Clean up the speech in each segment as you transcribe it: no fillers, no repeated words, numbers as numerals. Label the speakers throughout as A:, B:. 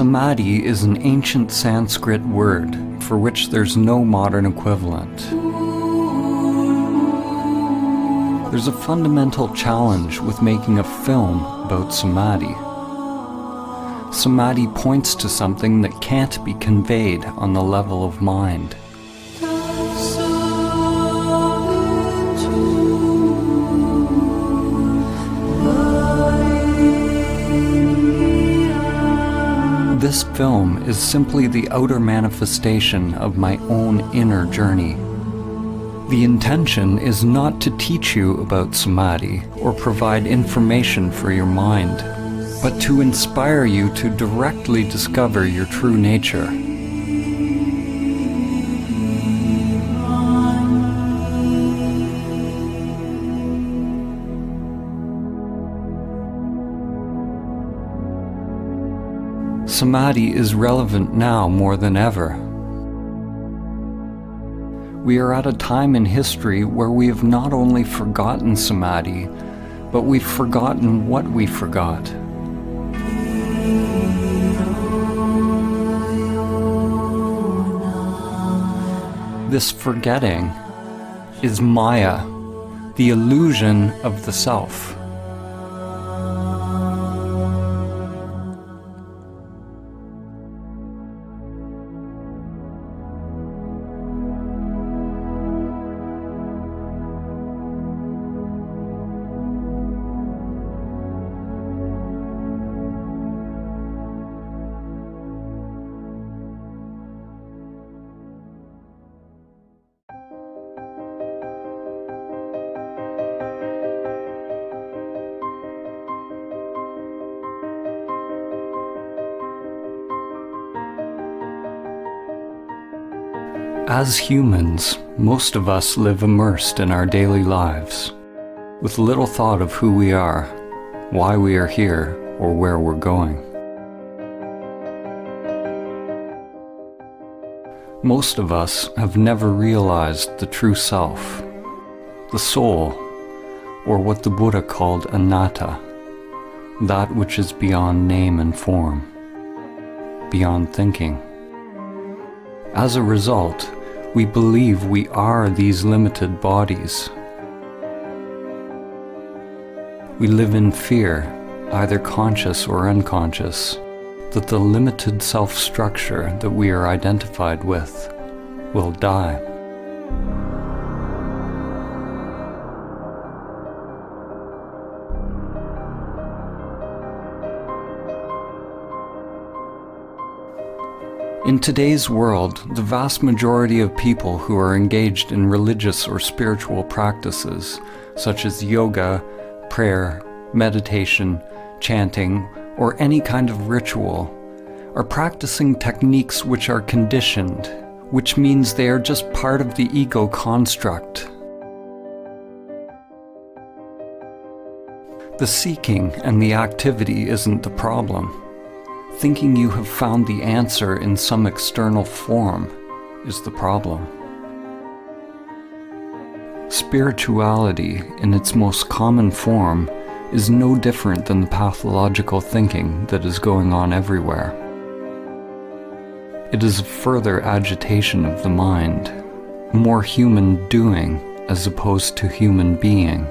A: Samadhi is an ancient Sanskrit word for which there's no modern equivalent. There's a fundamental challenge with making a film about samadhi. Samadhi points to something that can't be conveyed on the level of mind. This film is simply the outer manifestation of my own inner journey. The intention is not to teach you about samadhi or provide information for your mind, but to inspire you to directly discover your true nature. Samadhi is relevant now more than ever. We are at a time in history where we have not only forgotten samadhi, but we've forgotten what we forgot. This forgetting is Maya, the illusion of the self. As humans, most of us live immersed in our daily lives, with little thought of who we are, why we are here, or where we're going. Most of us have never realized the true self, the soul, or what the Buddha called anatta, that which is beyond name and form, beyond thinking. As a result, we believe we are these limited bodies. We live in fear, either conscious or unconscious, that the limited self-structure that we are identified with will die. In today's world, the vast majority of people who are engaged in religious or spiritual practices, such as yoga, prayer, meditation, chanting, or any kind of ritual, are practicing techniques which are conditioned, which means they are just part of the ego construct. The seeking and the activity isn't the problem. Thinking you have found the answer in some external form is the problem. Spirituality, in its most common form, is no different than the pathological thinking that is going on everywhere. It is a further agitation of the mind, more human doing as opposed to human being.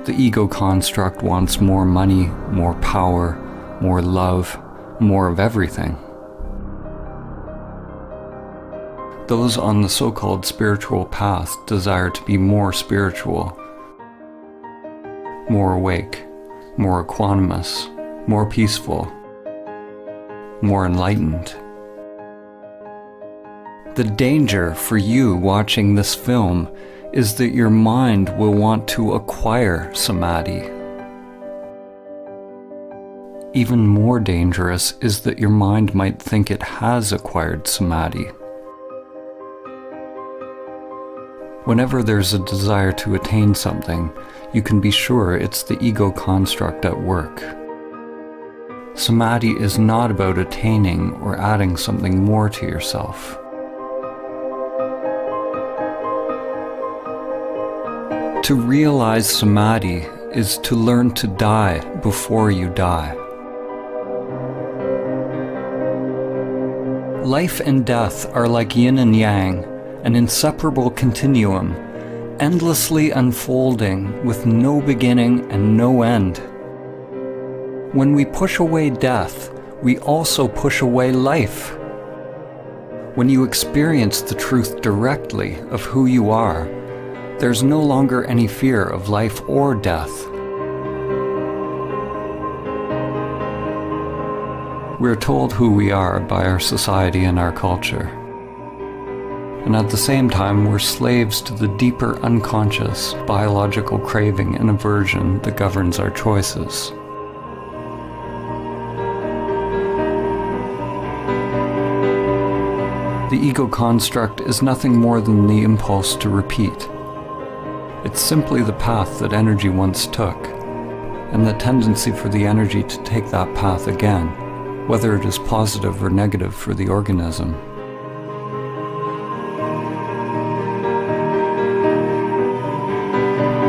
A: The ego construct wants more money, more power, more love, more of everything. Those on the so-called spiritual path desire to be more spiritual, more awake, more equanimous, more peaceful, more enlightened. The danger for you watching this film is that your mind will want to acquire samadhi. Even more dangerous is that your mind might think it has acquired samadhi. Whenever there's a desire to attain something, you can be sure it's the ego construct at work. Samadhi is not about attaining or adding something more to yourself. To realize samadhi is to learn to die before you die. Life and death are like yin and yang, an inseparable continuum, endlessly unfolding with no beginning and no end. When we push away death, we also push away life. When you experience the truth directly of who you are, there's no longer any fear of life or death. We're told who we are by our society and our culture. And at the same time, we're slaves to the deeper unconscious biological craving and aversion that governs our choices. The ego construct is nothing more than the impulse to repeat. It's simply the path that energy once took, and the tendency for the energy to take that path again, whether it is positive or negative for the organism.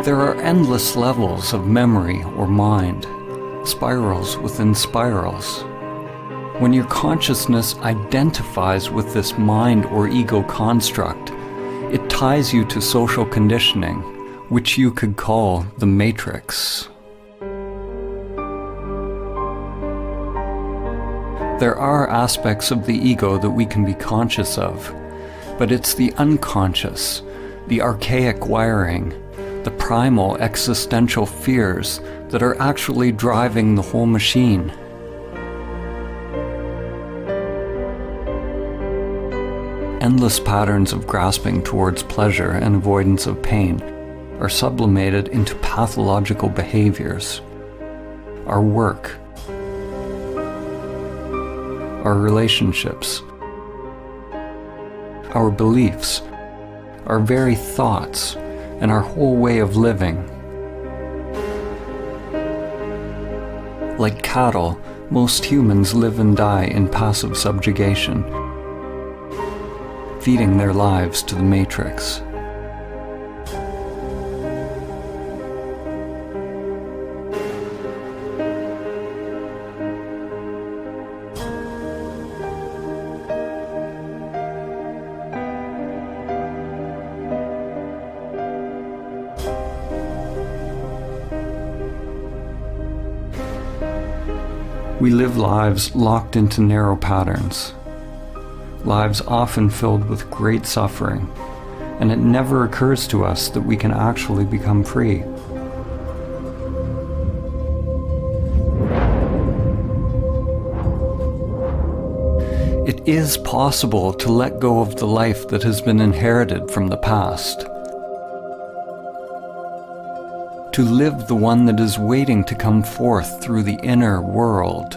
A: There are endless levels of memory or mind, spirals within spirals. When your consciousness identifies with this mind or ego construct, it ties you to social conditioning, which you could call the matrix. There are aspects of the ego that we can be conscious of, but it's the unconscious, the archaic wiring, the primal existential fears that are actually driving the whole machine. Endless patterns of grasping towards pleasure and avoidance of pain are sublimated into pathological behaviors. Our work, our relationships, our beliefs, our very thoughts, and our whole way of living. Like cattle, most humans live and die in passive subjugation, feeding their lives to the matrix. We live lives locked into narrow patterns, lives often filled with great suffering, and it never occurs to us that we can actually become free. It is possible to let go of the life that has been inherited from the past, to live the one that is waiting to come forth through the inner world.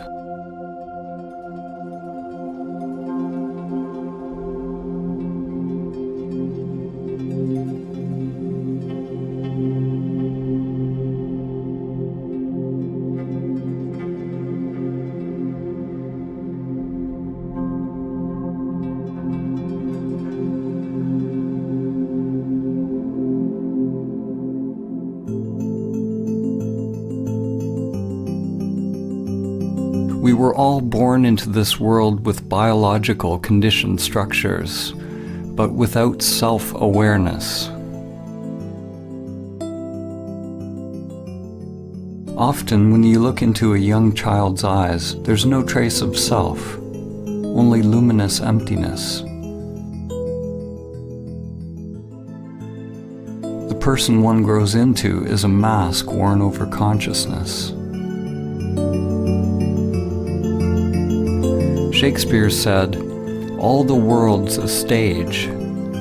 A: We were all born into this world with biological conditioned structures, but without self-awareness. Often, when you look into a young child's eyes, there's no trace of self, only luminous emptiness. The person one grows into is a mask worn over consciousness. Shakespeare said, "All the world's a stage,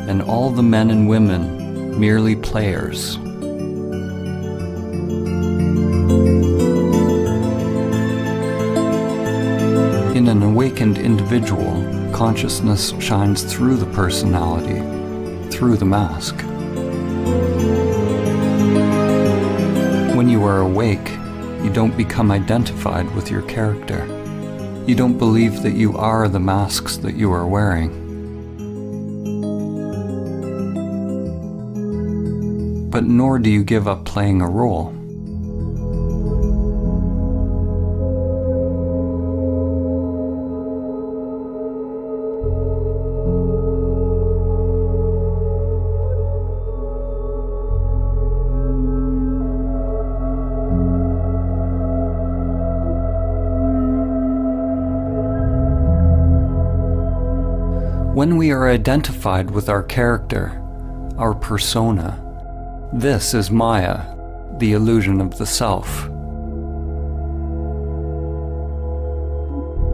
A: and all the men and women merely players." In an awakened individual, consciousness shines through the personality, through the mask. When you are awake, you don't become identified with your character. You don't believe that you are the masks that you are wearing. But nor do you give up playing a role. When we are identified with our character, our persona, this is Maya, the illusion of the self.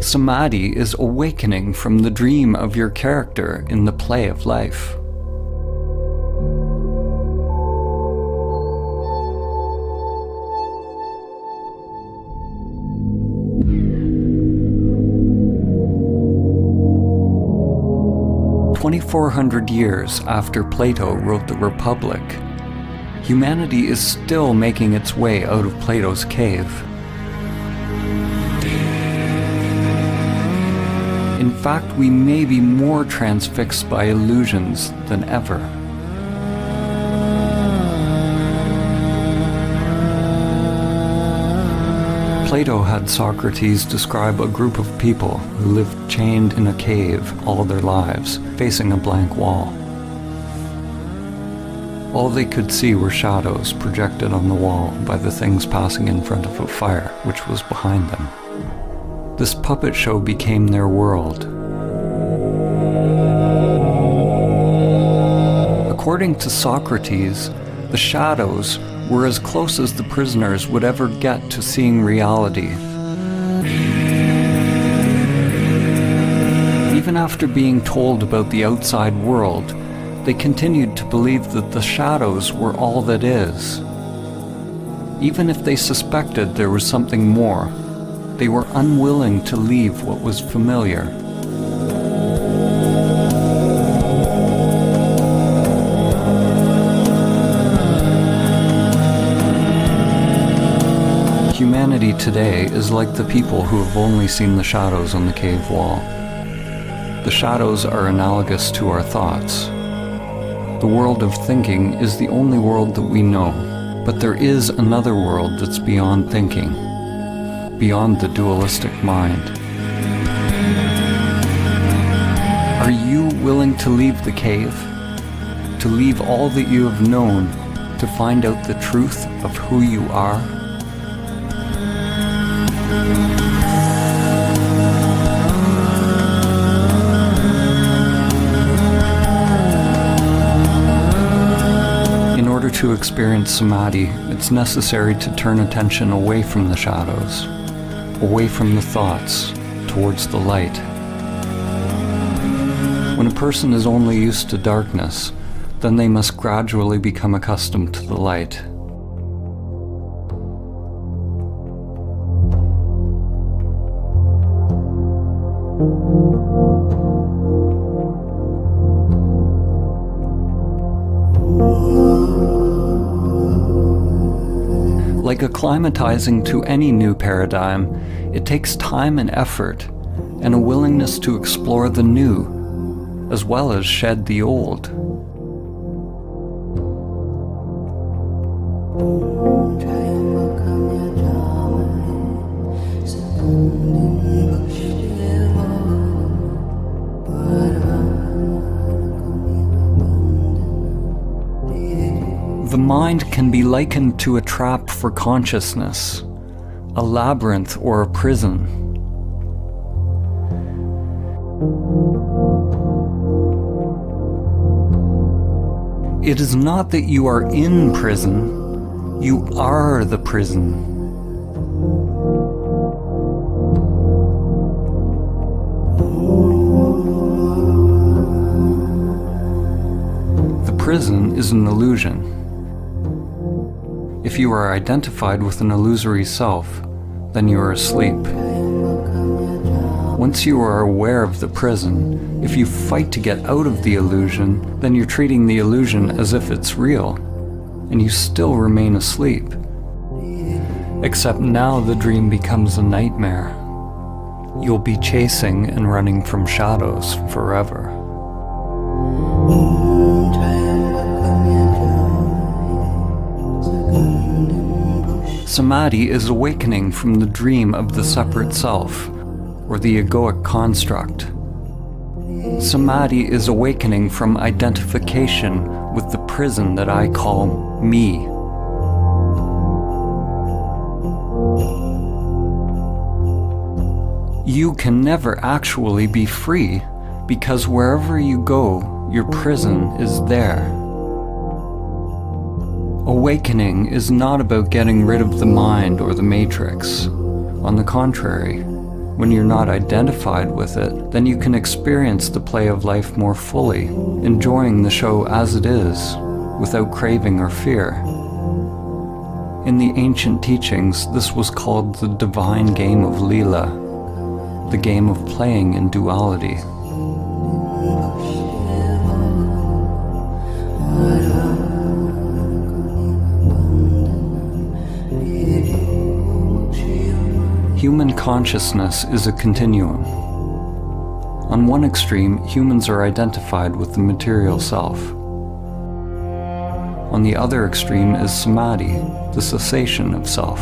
A: Samadhi is awakening from the dream of your character in the play of life. "2,400 years after Plato wrote the Republic, humanity is still making its way out of Plato's cave. In fact, we may be more transfixed by illusions than ever. Plato had Socrates describe a group of people who lived chained in a cave all their lives, facing a blank wall. All they could see were shadows projected on the wall by the things passing in front of a fire which was behind them. This puppet show became their world. According to Socrates, the shadows were as close as the prisoners would ever get to seeing reality. Even after being told about the outside world, they continued to believe that the shadows were all that is. Even if they suspected there was something more, they were unwilling to leave what was familiar. Humanity today is like the people who have only seen the shadows on the cave wall. The shadows are analogous to our thoughts. The world of thinking is the only world that we know, but there is another world that's beyond thinking, beyond the dualistic mind. Are you willing to leave the cave? To leave all that you have known, to find out the truth of who you are? In order to experience samadhi, it's necessary to turn attention away from the shadows, away from the thoughts, towards the light. When a person is only used to darkness, then they must gradually become accustomed to the light. Like acclimatizing to any new paradigm, it takes time and effort, and a willingness to explore the new, as well as shed the old. The mind can be likened to a trap for consciousness, a labyrinth or a prison. It is not that you are in prison, you are the prison. The prison is an illusion. If you are identified with an illusory self, then you are asleep. Once you are aware of the prison, if you fight to get out of the illusion, then you're treating the illusion as if it's real, and you still remain asleep. Except now the dream becomes a nightmare. You'll be chasing and running from shadows forever. Samadhi is awakening from the dream of the separate self, or the egoic construct. Samadhi is awakening from identification with the prison that I call me. You can never actually be free because wherever you go, your prison is there. Awakening is not about getting rid of the mind or the matrix. On the contrary, when you're not identified with it, then you can experience the play of life more fully, enjoying the show as it is, without craving or fear. In the ancient teachings, this was called the divine game of Leela, the game of playing in duality. Human consciousness is a continuum. On one extreme, humans are identified with the material self. On the other extreme is samadhi, the cessation of self.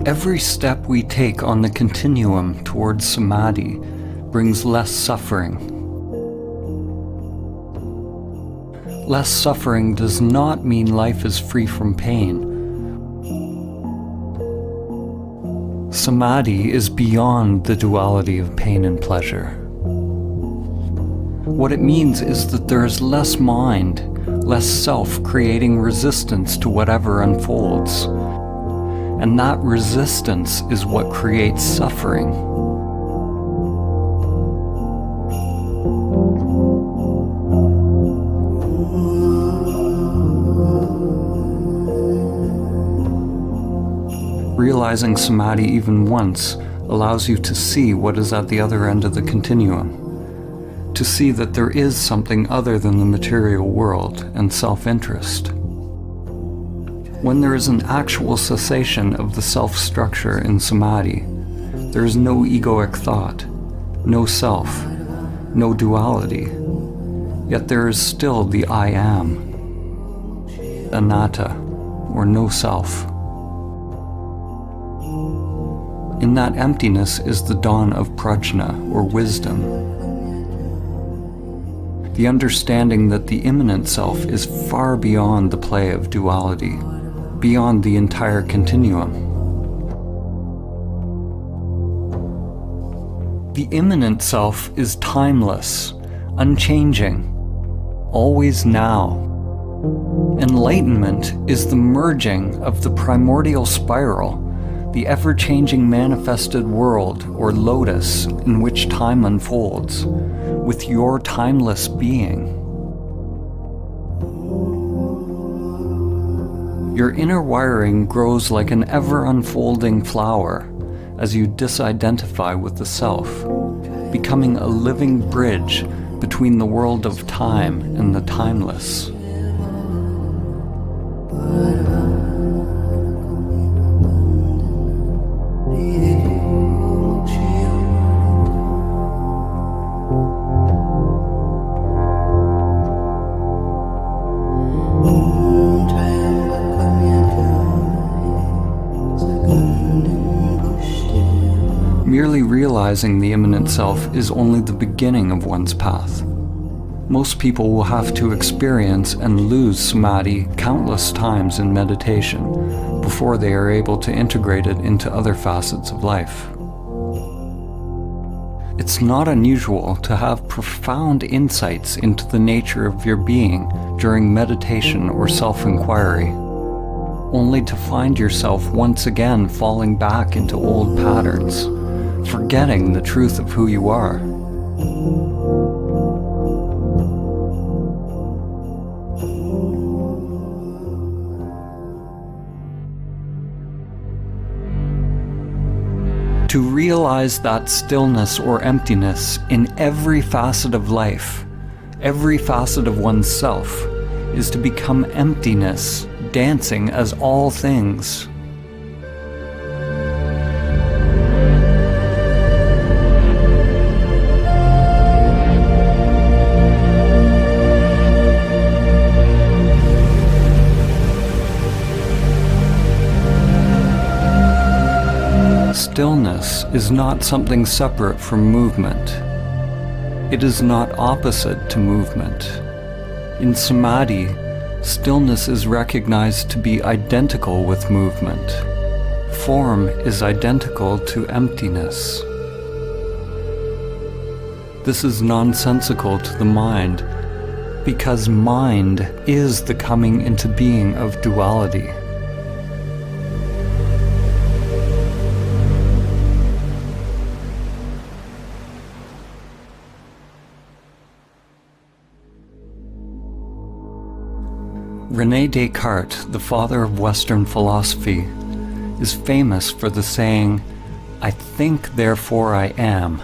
A: Every step we take on the continuum towards samadhi brings less suffering. Less suffering does not mean life is free from pain. Samadhi is beyond the duality of pain and pleasure. What it means is that there is less mind, less self creating resistance to whatever unfolds. And that resistance is what creates suffering. Realizing samadhi even once allows you to see what is at the other end of the continuum, to see that there is something other than the material world and self-interest. When there is an actual cessation of the self-structure in samadhi, there is no egoic thought, no self, no duality, yet there is still the I am, anatta, or no self. In that emptiness is the dawn of prajna, or wisdom. The understanding that the immanent self is far beyond the play of duality, beyond the entire continuum. The immanent self is timeless, unchanging, always now. Enlightenment is the merging of the primordial spiral, the ever-changing manifested world, or lotus, in which time unfolds, with your timeless being. Your inner wiring grows like an ever-unfolding flower as you disidentify with the self, becoming a living bridge between the world of time and the timeless. Merely realizing the immanent self is only the beginning of one's path. Most people will have to experience and lose samadhi countless times in meditation before they are able to integrate it into other facets of life. It's not unusual to have profound insights into the nature of your being during meditation or self-inquiry, only to find yourself once again falling back into old patterns, forgetting the truth of who you are. To realize that stillness or emptiness in every facet of life, every facet of oneself, is to become emptiness, dancing as all things. Stillness is not something separate from movement. It is not opposite to movement. In samadhi, stillness is recognized to be identical with movement. Form is identical to emptiness. This is nonsensical to the mind, because mind is the coming into being of duality. René Descartes, the father of Western philosophy, is famous for the saying, "I think, therefore I am."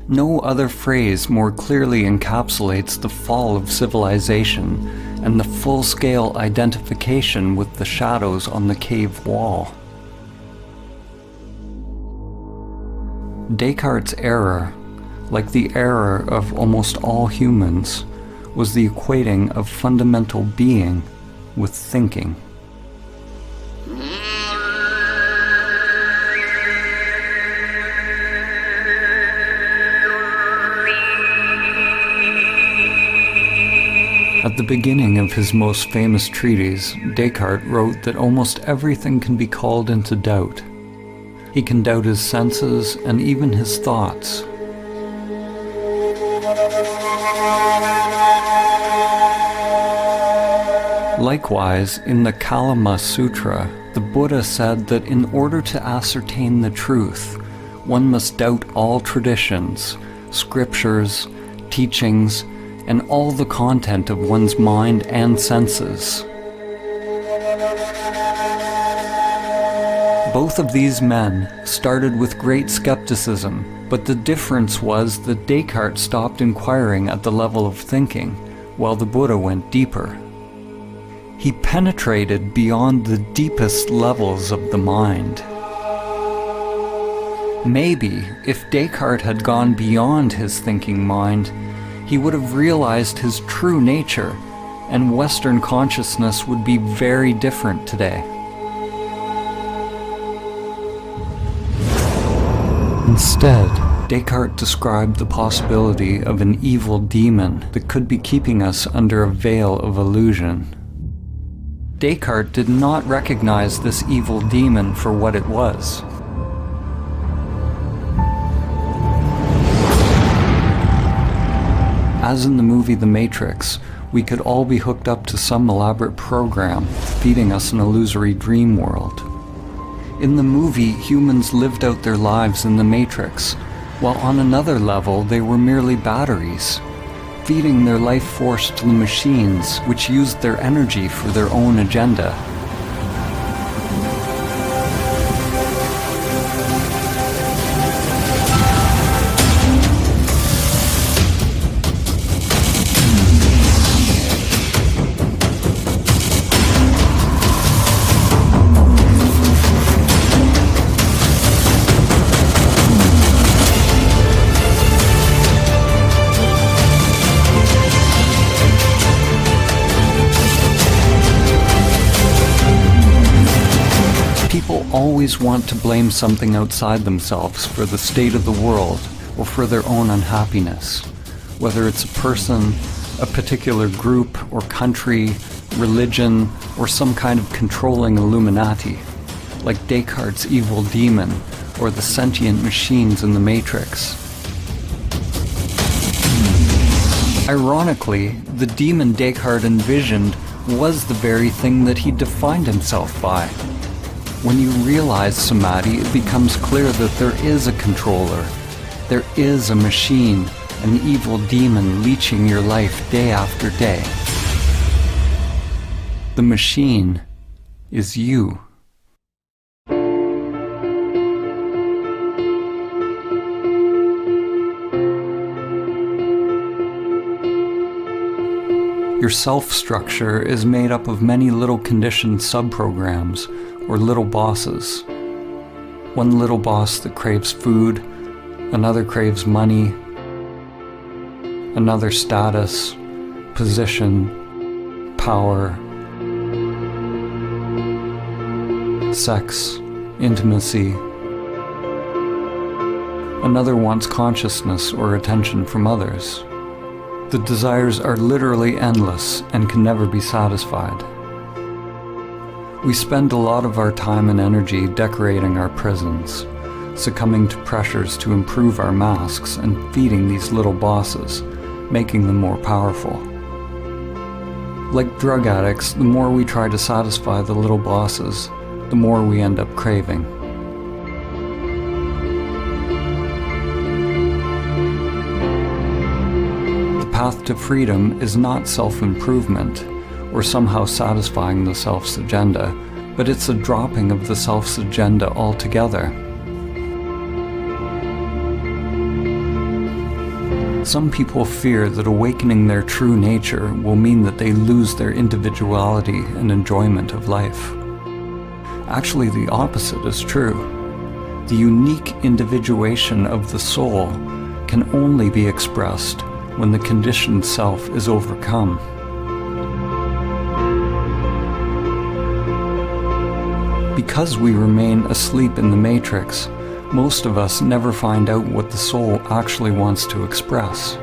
A: No other phrase more clearly encapsulates the fall of civilization and the full-scale identification with the shadows on the cave wall. Descartes' error, like the error of almost all humans, was the equating of fundamental being with thinking. At the beginning of his most famous treatise, Descartes wrote that almost everything can be called into doubt. He can doubt his senses and even his thoughts. Likewise, in the Kalama Sutra, the Buddha said that in order to ascertain the truth, one must doubt all traditions, scriptures, teachings, and all the content of one's mind and senses. Both of these men started with great skepticism, but the difference was that Descartes stopped inquiring at the level of thinking, while the Buddha went deeper. He penetrated beyond the deepest levels of the mind. Maybe, if Descartes had gone beyond his thinking mind, he would have realized his true nature, and Western consciousness would be very different today. Instead, Descartes described the possibility of an evil demon that could be keeping us under a veil of illusion. Descartes did not recognize this evil demon for what it was. As in the movie The Matrix, we could all be hooked up to some elaborate program, feeding us an illusory dream world. In the movie, humans lived out their lives in the Matrix, while on another level they were merely batteries, feeding their life force to the machines, which used their energy for their own agenda. People always want to blame something outside themselves for the state of the world or for their own unhappiness, whether it's a person, a particular group or country, religion, or some kind of controlling Illuminati, like Descartes' evil demon or the sentient machines in the Matrix. Ironically, the demon Descartes envisioned was the very thing that he defined himself by. When you realize Samadhi, it becomes clear that there is a controller. There is a machine, an evil demon leeching your life day after day. The machine is you. Your self-structure is made up of many little conditioned subprograms, or little bosses. One little boss that craves food, another craves money, another status, position, power, sex, intimacy. Another wants consciousness or attention from others. The desires are literally endless and can never be satisfied. We spend a lot of our time and energy decorating our prisons, succumbing to pressures to improve our masks and feeding these little bosses, making them more powerful. Like drug addicts, the more we try to satisfy the little bosses, the more we end up craving. The path to freedom is not self-improvement, or somehow satisfying the self's agenda, but it's a dropping of the self's agenda altogether. Some people fear that awakening their true nature will mean that they lose their individuality and enjoyment of life. Actually, the opposite is true. The unique individuation of the soul can only be expressed when the conditioned self is overcome. Because we remain asleep in the matrix, most of us never find out what the soul actually wants to express.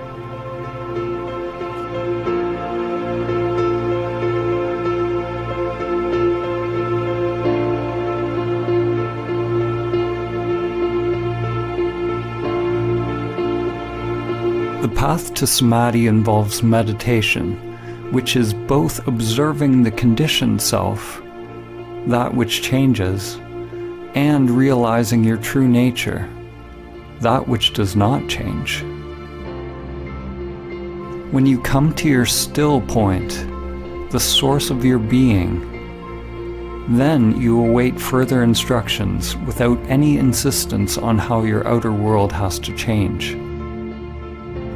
A: The path to samadhi involves meditation, which is both observing the conditioned self, that which changes, and realizing your true nature, that which does not change. When you come to your still point, the source of your being, then you await further instructions without any insistence on how your outer world has to change.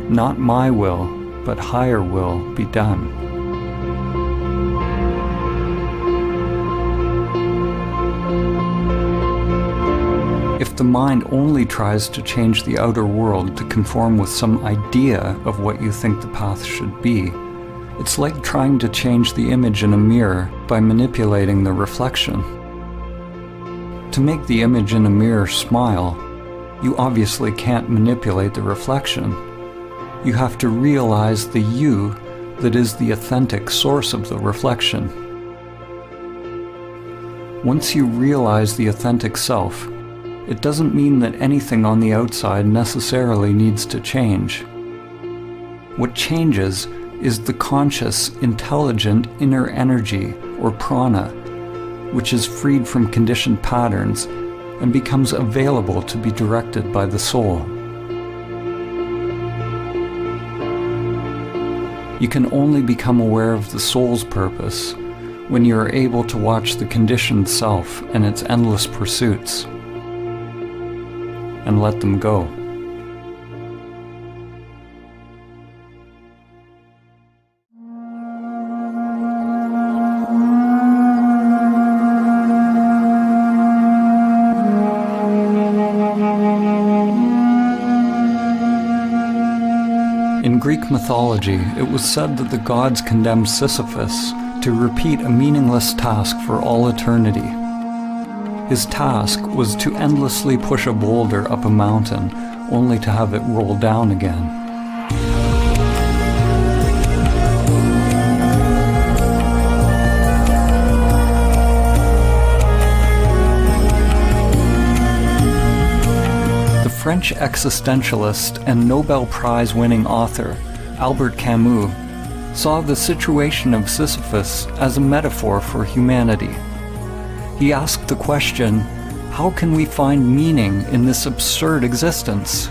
A: Not my will, but higher will be done. If the mind only tries to change the outer world to conform with some idea of what you think the path should be, it's like trying to change the image in a mirror by manipulating the reflection. To make the image in a mirror smile, you obviously can't manipulate the reflection. You have to realize the you that is the authentic source of the reflection. Once you realize the authentic self, it doesn't mean that anything on the outside necessarily needs to change. What changes is the conscious, intelligent inner energy, or prana, which is freed from conditioned patterns and becomes available to be directed by the soul. You can only become aware of the soul's purpose when you are able to watch the conditioned self and its endless pursuits, and let them go. In Greek mythology, it was said that the gods condemned Sisyphus to repeat a meaningless task for all eternity. His task was to endlessly push a boulder up a mountain, only to have it roll down again. The French existentialist and Nobel Prize-winning author, Albert Camus, saw the situation of Sisyphus as a metaphor for humanity. He asked the question, how can we find meaning in this absurd existence?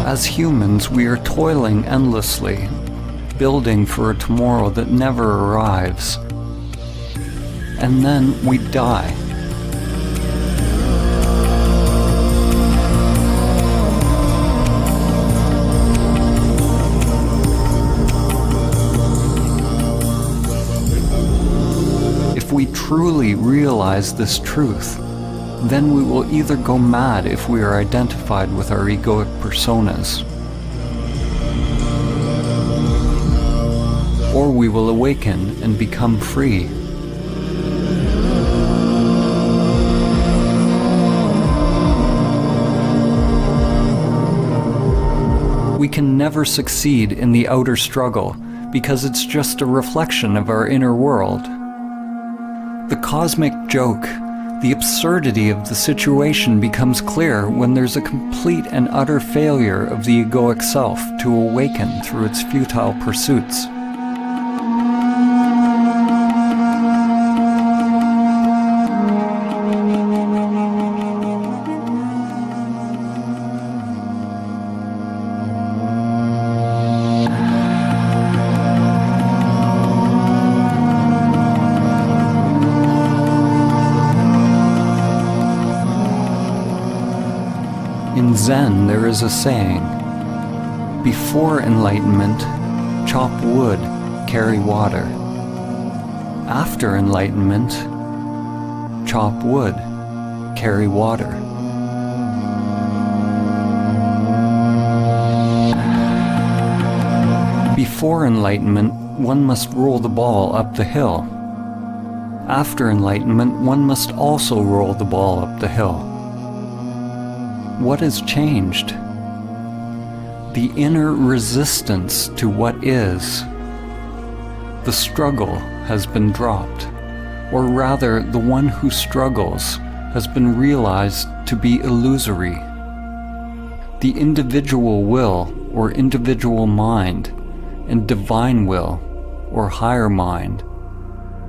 A: As humans, we are toiling endlessly, building for a tomorrow that never arrives. And then we die. If we truly realize this truth, then we will either go mad if we are identified with our egoic personas, or we will awaken and become free. We can never succeed in the outer struggle because it's just a reflection of our inner world. The cosmic joke, the absurdity of the situation becomes clear when there's a complete and utter failure of the egoic self to awaken through its futile pursuits. In Zen, there is a saying, before enlightenment, chop wood, carry water. After enlightenment, chop wood, carry water. Before enlightenment, one must roll the ball up the hill. After enlightenment, one must also roll the ball up the hill. What has changed? The inner resistance to what is. The struggle has been dropped, or rather, the one who struggles has been realized to be illusory. The individual will, or individual mind, and divine will, or higher mind,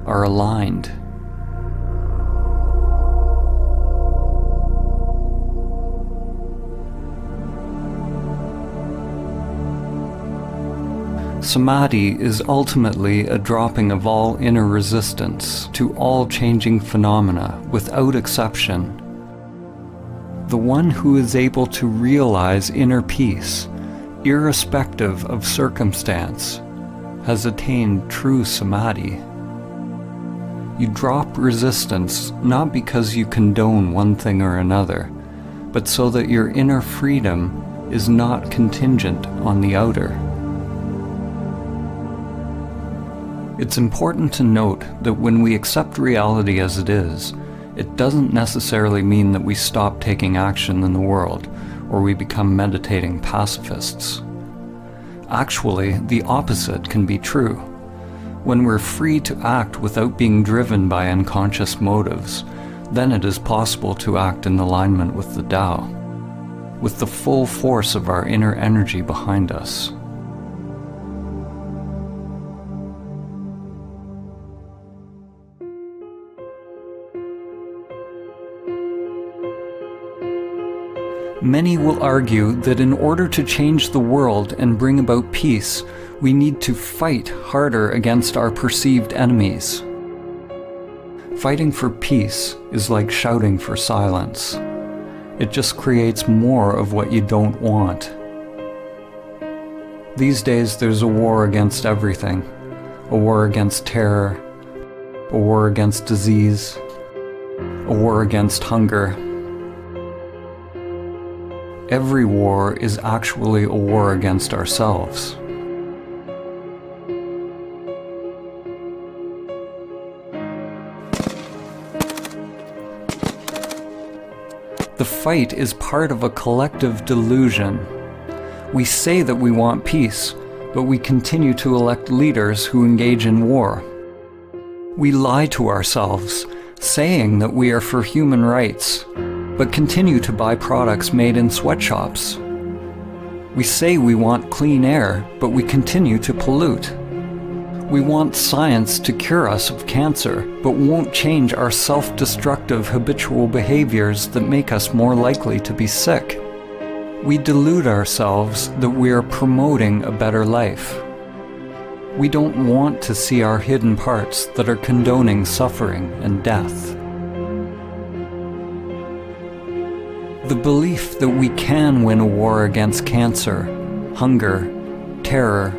A: are aligned. Samadhi is ultimately a dropping of all inner resistance to all changing phenomena without exception. The one who is able to realize inner peace, irrespective of circumstance, has attained true Samadhi. You drop resistance not because you condone one thing or another, but so that your inner freedom is not contingent on the outer. It's important to note that when we accept reality as it is, it doesn't necessarily mean that we stop taking action in the world or we become meditating pacifists. Actually, the opposite can be true. When we're free to act without being driven by unconscious motives, then it is possible to act in alignment with the Tao, with the full force of our inner energy behind us. Many will argue that in order to change the world and bring about peace, we need to fight harder against our perceived enemies. Fighting for peace is like shouting for silence. It just creates more of what you don't want. These days there's a war against everything. A war against terror, a war against disease, a war against hunger. Every war is actually a war against ourselves. The fight is part of a collective delusion. We say that we want peace, but we continue to elect leaders who engage in war. We lie to ourselves, saying that we are for human rights, but continue to buy products made in sweatshops. We say we want clean air, but we continue to pollute. We want science to cure us of cancer, but won't change our self-destructive habitual behaviors that make us more likely to be sick. We delude ourselves that we are promoting a better life. We don't want to see our hidden parts that are condoning suffering and death. The belief that we can win a war against cancer, hunger, terror,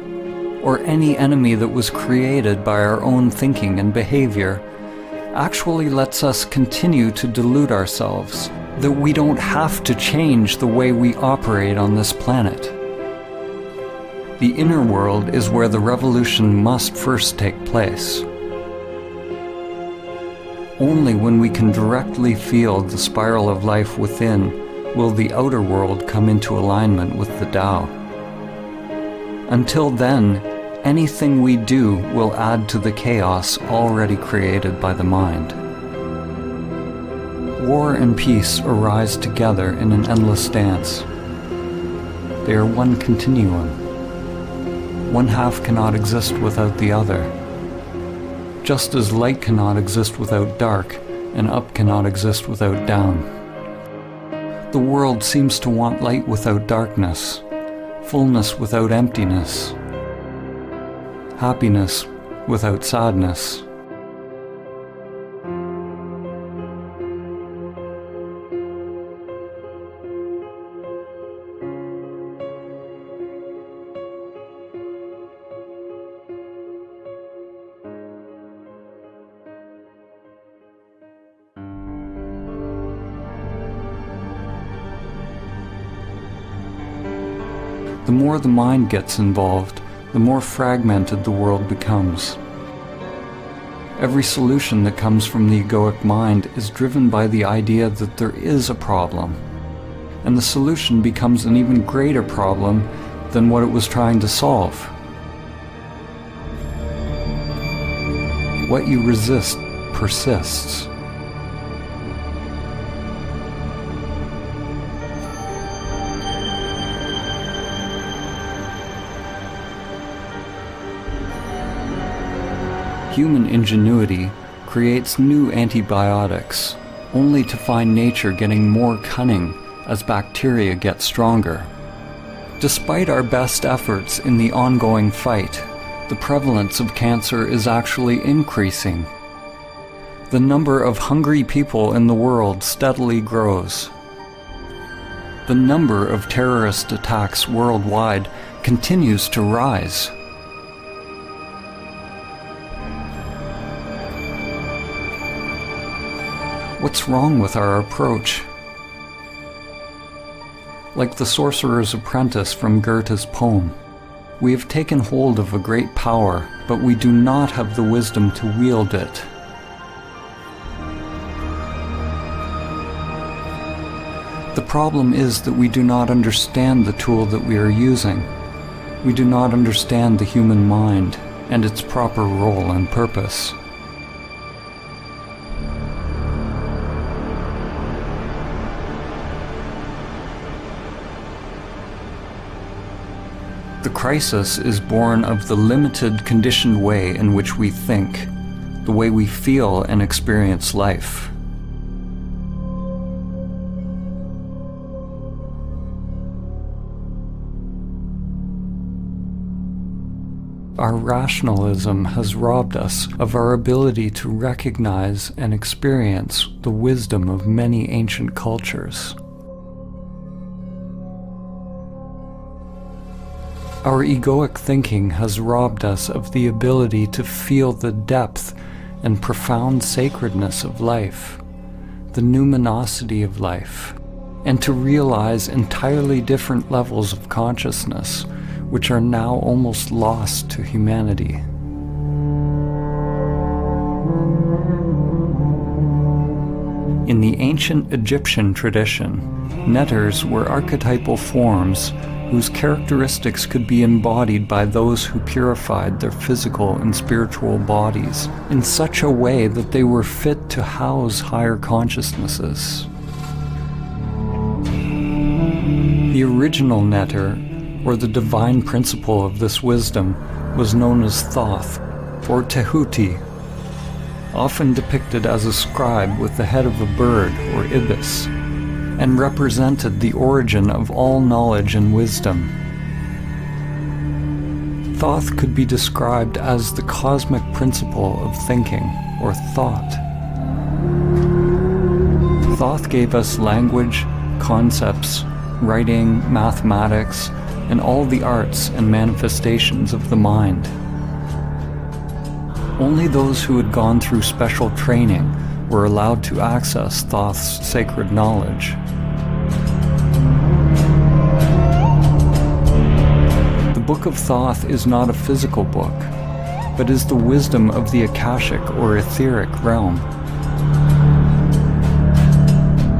A: or any enemy that was created by our own thinking and behavior actually lets us continue to delude ourselves that we don't have to change the way we operate on this planet. The inner world is where the revolution must first take place. Only when we can directly feel the spiral of life within will the outer world come into alignment with the Tao. Until then, Anything we do will add to the chaos already created by the mind. War and peace arise together in an endless dance. They are one continuum. One half cannot exist without the other. Just as light cannot exist without dark, and up cannot exist without down. The world seems to want light without darkness, fullness without emptiness, happiness without sadness. The more the mind gets involved, the more fragmented the world becomes. Every solution that comes from the egoic mind is driven by the idea that there is a problem, and the solution becomes an even greater problem than what it was trying to solve. What you resist persists. Human ingenuity creates new antibiotics, only to find nature getting more cunning as bacteria get stronger. Despite our best efforts in the ongoing fight, the prevalence of cancer is actually increasing. The number of hungry people in the world steadily grows. The number of terrorist attacks worldwide continues to rise. What's wrong with our approach? Like the sorcerer's apprentice from Goethe's poem, we have taken hold of a great power, but we do not have the wisdom to wield it. The problem is that we do not understand the tool that we are using. We do not understand the human mind and its proper role and purpose. The crisis is born of the limited, conditioned way in which we think, the way we feel and experience life. Our rationalism has robbed us of our ability to recognize and experience the wisdom of many ancient cultures. Our egoic thinking has robbed us of the ability to feel the depth and profound sacredness of life, the numinosity of life, and to realize entirely different levels of consciousness, which are now almost lost to humanity. In the ancient Egyptian tradition, netters were archetypal forms whose characteristics could be embodied by those who purified their physical and spiritual bodies in such a way that they were fit to house higher consciousnesses. The original netter, or the divine principle of this wisdom, was known as Thoth, or Tehuti, often depicted as a scribe with the head of a bird or ibis, and represented the origin of all knowledge and wisdom. Thoth could be described as the cosmic principle of thinking, or thought. Thoth gave us language, concepts, writing, mathematics, and all the arts and manifestations of the mind. Only those who had gone through special training were allowed to access Thoth's sacred knowledge. The Book of Thoth is not a physical book, but is the wisdom of the Akashic or etheric realm.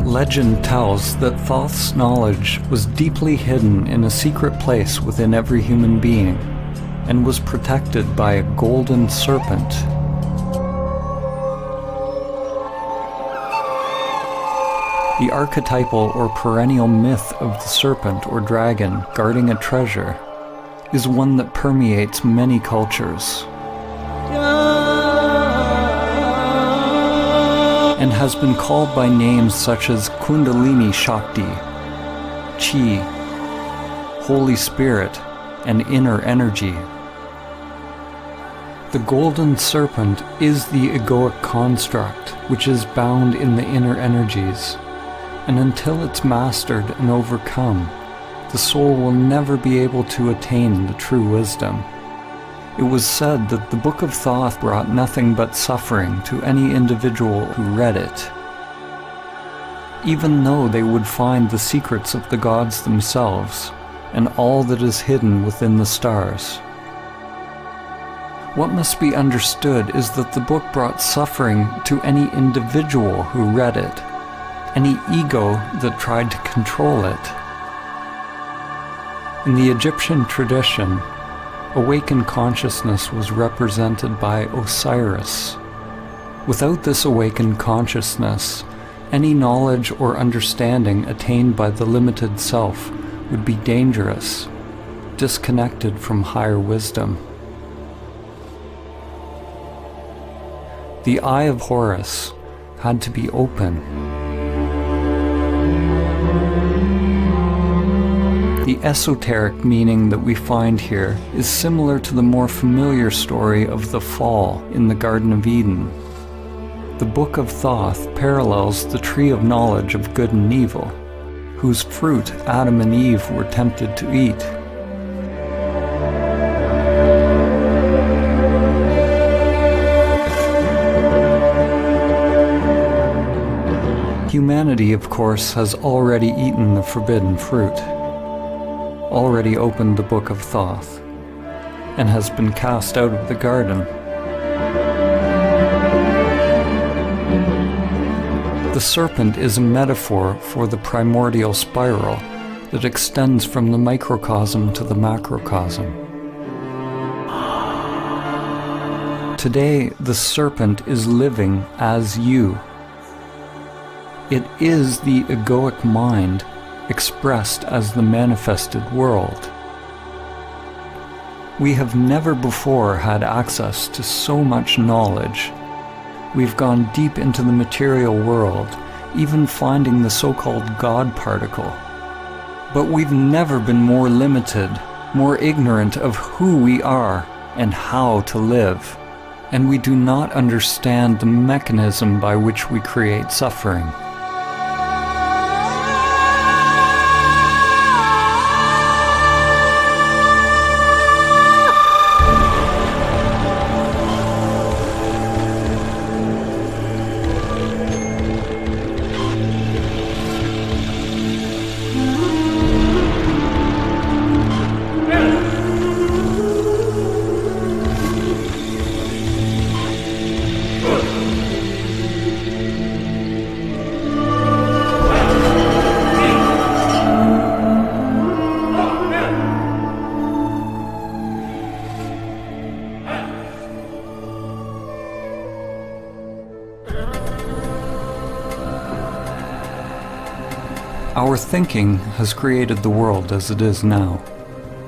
A: Legend tells that Thoth's knowledge was deeply hidden in a secret place within every human being, and was protected by a golden serpent. The archetypal or perennial myth of the serpent or dragon guarding a treasure is one that permeates many cultures and has been called by names such as Kundalini Shakti, Chi, Holy Spirit, and inner energy. The golden serpent is the egoic construct which is bound in the inner energies, and until it's mastered and overcome, the soul will never be able to attain the true wisdom. It was said that the Book of Thoth brought nothing but suffering to any individual who read it, even though they would find the secrets of the gods themselves and all that is hidden within the stars. What must be understood is that the book brought suffering to any individual who read it, any ego that tried to control it. In the Egyptian tradition, awakened consciousness was represented by Osiris. Without this awakened consciousness, any knowledge or understanding attained by the limited self would be dangerous, disconnected from higher wisdom. The Eye of Horus had to be open. The esoteric meaning that we find here is similar to the more familiar story of the fall in the Garden of Eden. The Book of Thoth parallels the tree of knowledge of good and evil, whose fruit Adam and Eve were tempted to eat. Humanity, of course, has already eaten the forbidden fruit, already opened the Book of Thoth, and has been cast out of the garden. The serpent is a metaphor for the primordial spiral that extends from the microcosm to the macrocosm. Today, the serpent is living as you. It is the egoic mind expressed as the manifested world. We have never before had access to so much knowledge. We've gone deep into the material world, even finding the so-called God particle. But we've never been more limited, more ignorant of who we are and how to live. And we do not understand the mechanism by which we create suffering. Our thinking has created the world as it is now.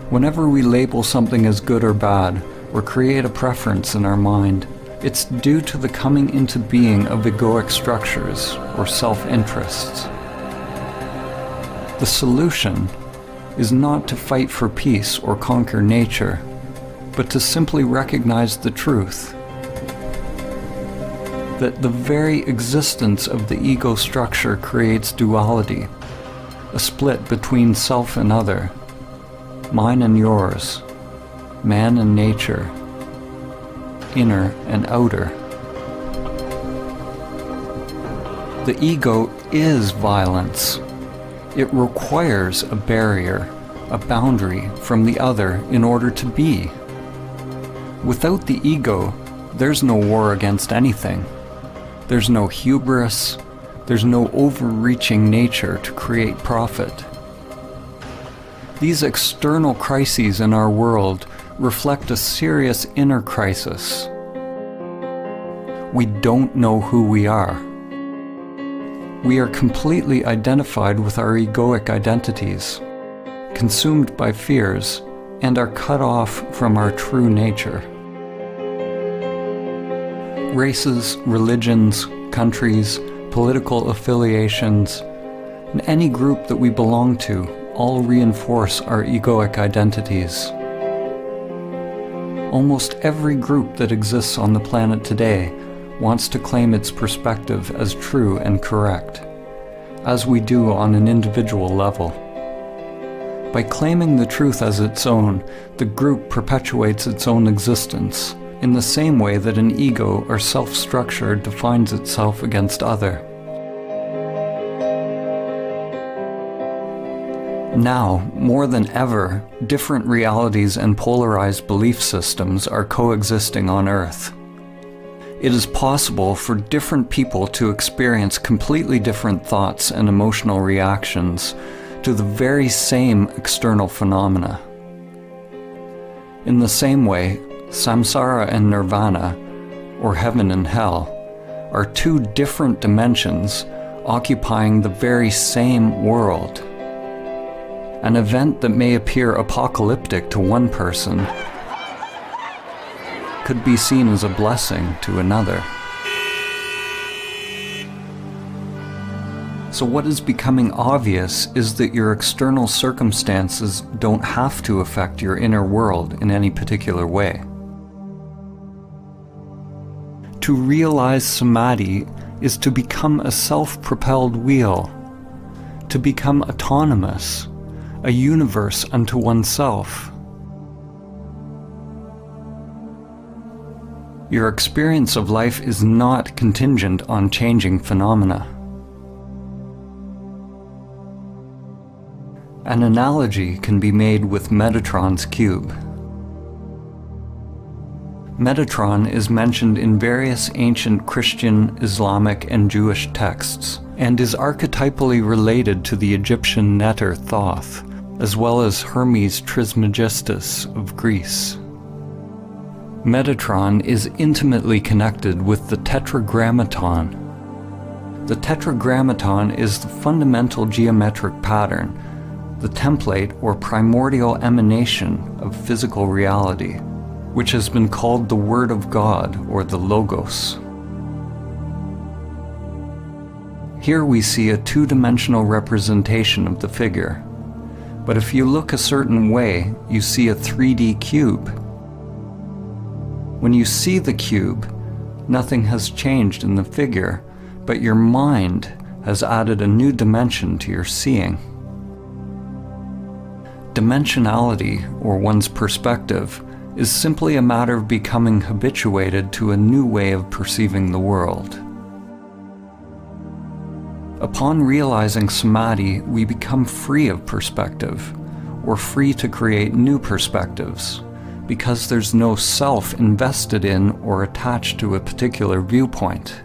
A: Whenever we label something as good or bad, or create a preference in our mind, it's due to the coming into being of egoic structures or self-interests. The solution is not to fight for peace or conquer nature, but to simply recognize the truth that the very existence of the ego structure creates duality, a split between self and other, mine and yours, man and nature, inner and outer. The ego is violence. It requires a barrier, a boundary from the other in order to be. Without the ego, there's no war against anything. There's no hubris. There's no overreaching nature to create profit. These external crises in our world reflect a serious inner crisis. We don't know who we are. We are completely identified with our egoic identities, consumed by fears, and are cut off from our true nature. Races, religions, countries, political affiliations, and any group that we belong to all reinforce our egoic identities. Almost every group that exists on the planet today wants to claim its perspective as true and correct, as we do on an individual level. By claiming the truth as its own, the group perpetuates its own existence, in the same way that an ego or self-structure defines itself against other. Now, more than ever, different realities and polarized belief systems are coexisting on Earth. It is possible for different people to experience completely different thoughts and emotional reactions to the very same external phenomena. In the same way, samsara and nirvana, or heaven and hell, are two different dimensions occupying the very same world. An event that may appear apocalyptic to one person could be seen as a blessing to another. So what is becoming obvious is that your external circumstances don't have to affect your inner world in any particular way. To realize samadhi is to become a self-propelled wheel, to become autonomous, a universe unto oneself. Your experience of life is not contingent on changing phenomena. An analogy can be made with Metatron's cube. Metatron is mentioned in various ancient Christian, Islamic, and Jewish texts, and is archetypally related to the Egyptian Neter Thoth, as well as Hermes Trismegistus of Greece. Metatron is intimately connected with the Tetragrammaton. The Tetragrammaton is the fundamental geometric pattern, the template or primordial emanation of physical reality, which has been called the Word of God or the Logos. Here we see a two-dimensional representation of the figure. But if you look a certain way, you see a 3D cube. When you see the cube, nothing has changed in the figure, but your mind has added a new dimension to your seeing. Dimensionality, or one's perspective, is simply a matter of becoming habituated to a new way of perceiving the world. Upon realizing samadhi, we become free of perspective, or free to create new perspectives, because there's no self invested in or attached to a particular viewpoint.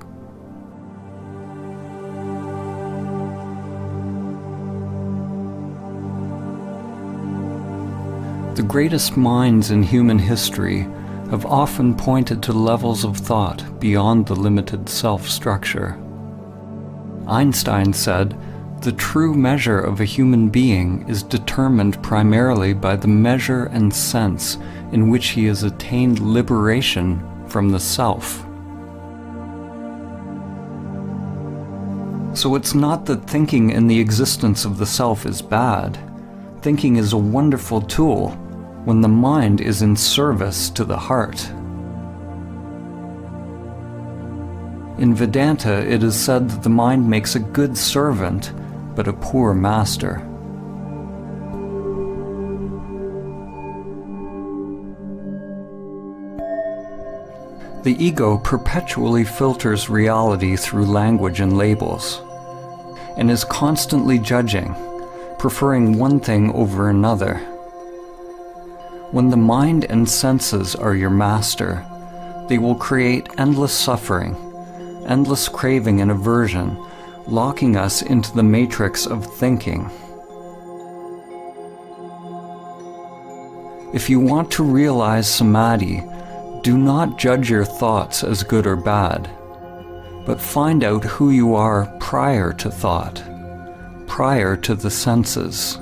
A: The greatest minds in human history have often pointed to levels of thought beyond the limited self-structure. Einstein said, "The true measure of a human being is determined primarily by the measure and sense in which he has attained liberation from the self." So it's not that thinking in the existence of the self is bad. Thinking is a wonderful tool when the mind is in service to the heart. In Vedanta, it is said that the mind makes a good servant, but a poor master. The ego perpetually filters reality through language and labels, and is constantly judging, preferring one thing over another. When the mind and senses are your master, they will create endless suffering, endless craving and aversion, locking us into the matrix of thinking. If you want to realize samadhi, do not judge your thoughts as good or bad, but find out who you are prior to thought, prior to the senses.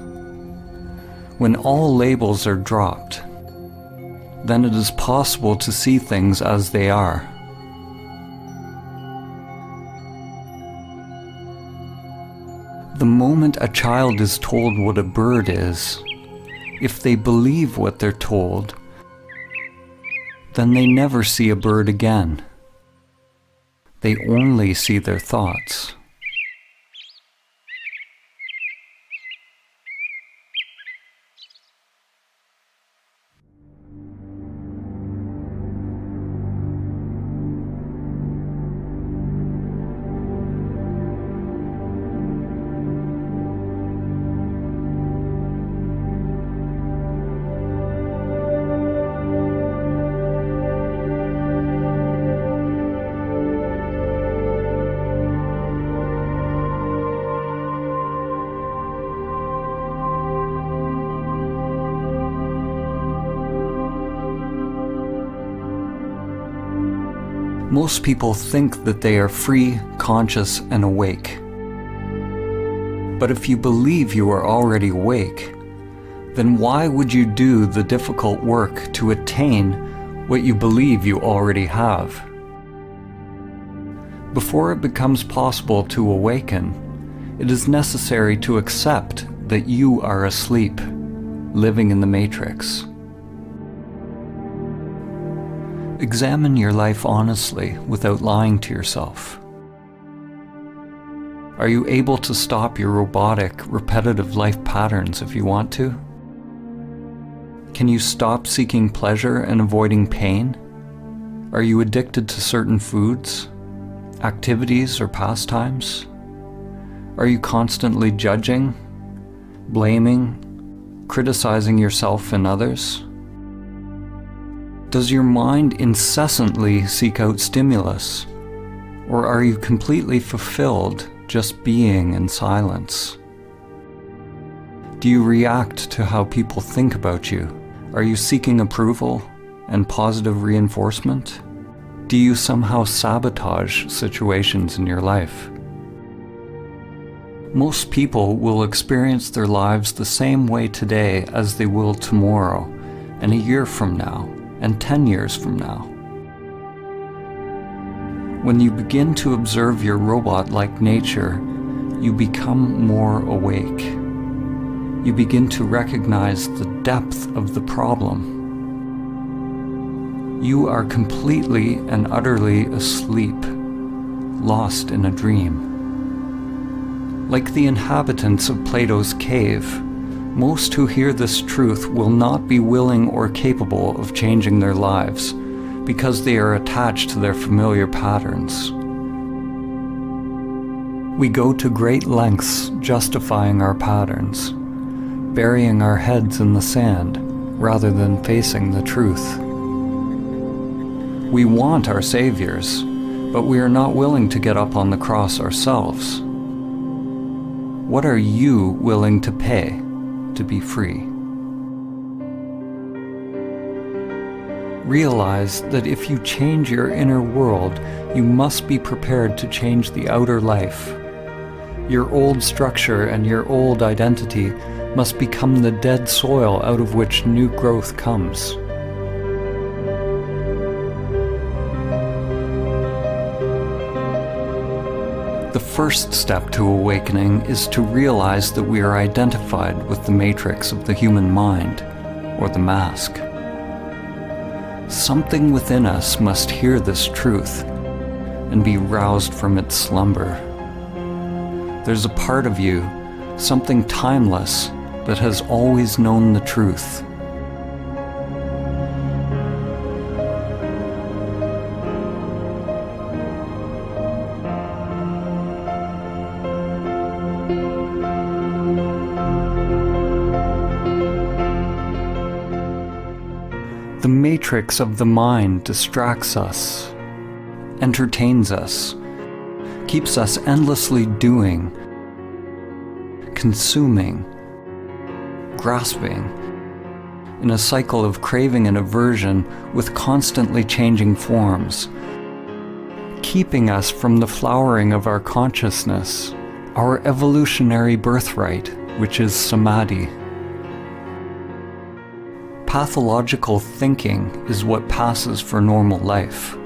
A: When all labels are dropped, then it is possible to see things as they are. The moment a child is told what a bird is, if they believe what they're told, then they never see a bird again. They only see their thoughts. Most people think that they are free, conscious, and awake. But if you believe you are already awake, then why would you do the difficult work to attain what you believe you already have? Before it becomes possible to awaken, it is necessary to accept that you are asleep, living in the matrix. Examine your life honestly without lying to yourself. Are you able to stop your robotic, repetitive life patterns if you want to? Can you stop seeking pleasure and avoiding pain? Are you addicted to certain foods, activities, or pastimes? Are you constantly judging, blaming, criticizing yourself and others? Does your mind incessantly seek out stimulus, or are you completely fulfilled just being in silence? Do you react to how people think about you? Are you seeking approval and positive reinforcement? Do you somehow sabotage situations in your life? Most people will experience their lives the same way today as they will tomorrow, and a year from now, and 10 years from now. When you begin to observe your robot-like nature, you become more awake. You begin to recognize the depth of the problem. You are completely and utterly asleep, lost in a dream. Like the inhabitants of Plato's cave, most who hear this truth will not be willing or capable of changing their lives because they are attached to their familiar patterns. We go to great lengths justifying our patterns, burying our heads in the sand rather than facing the truth. We want our saviors, but we are not willing to get up on the cross ourselves. What are you willing to pay to be free? Realize that if you change your inner world, you must be prepared to change the outer life. Your old structure and your old identity must become the dead soil out of which new growth comes. The first step to awakening is to realize that we are identified with the matrix of the human mind, or the mask. Something within us must hear this truth and be roused from its slumber. There's a part of you, something timeless, that has always known the truth. The matrix of the mind distracts us, entertains us, keeps us endlessly doing, consuming, grasping, in a cycle of craving and aversion with constantly changing forms, keeping us from the flowering of our consciousness, our evolutionary birthright, which is samadhi. Pathological thinking is what passes for normal life.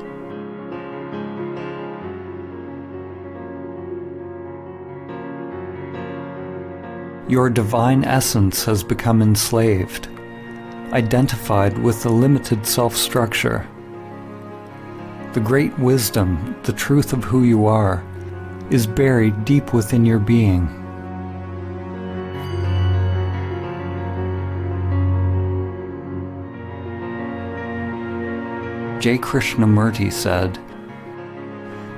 A: Your divine essence has become enslaved, identified with the limited self-structure. The great wisdom, the truth of who you are, is buried deep within your being. J. Krishnamurti said,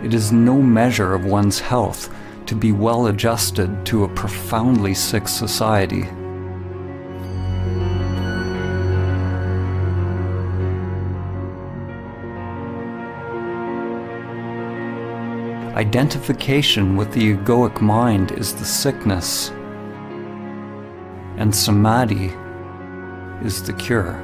A: "It is no measure of one's health to be well adjusted to a profoundly sick society." Identification with the egoic mind is the sickness, and samadhi is the cure.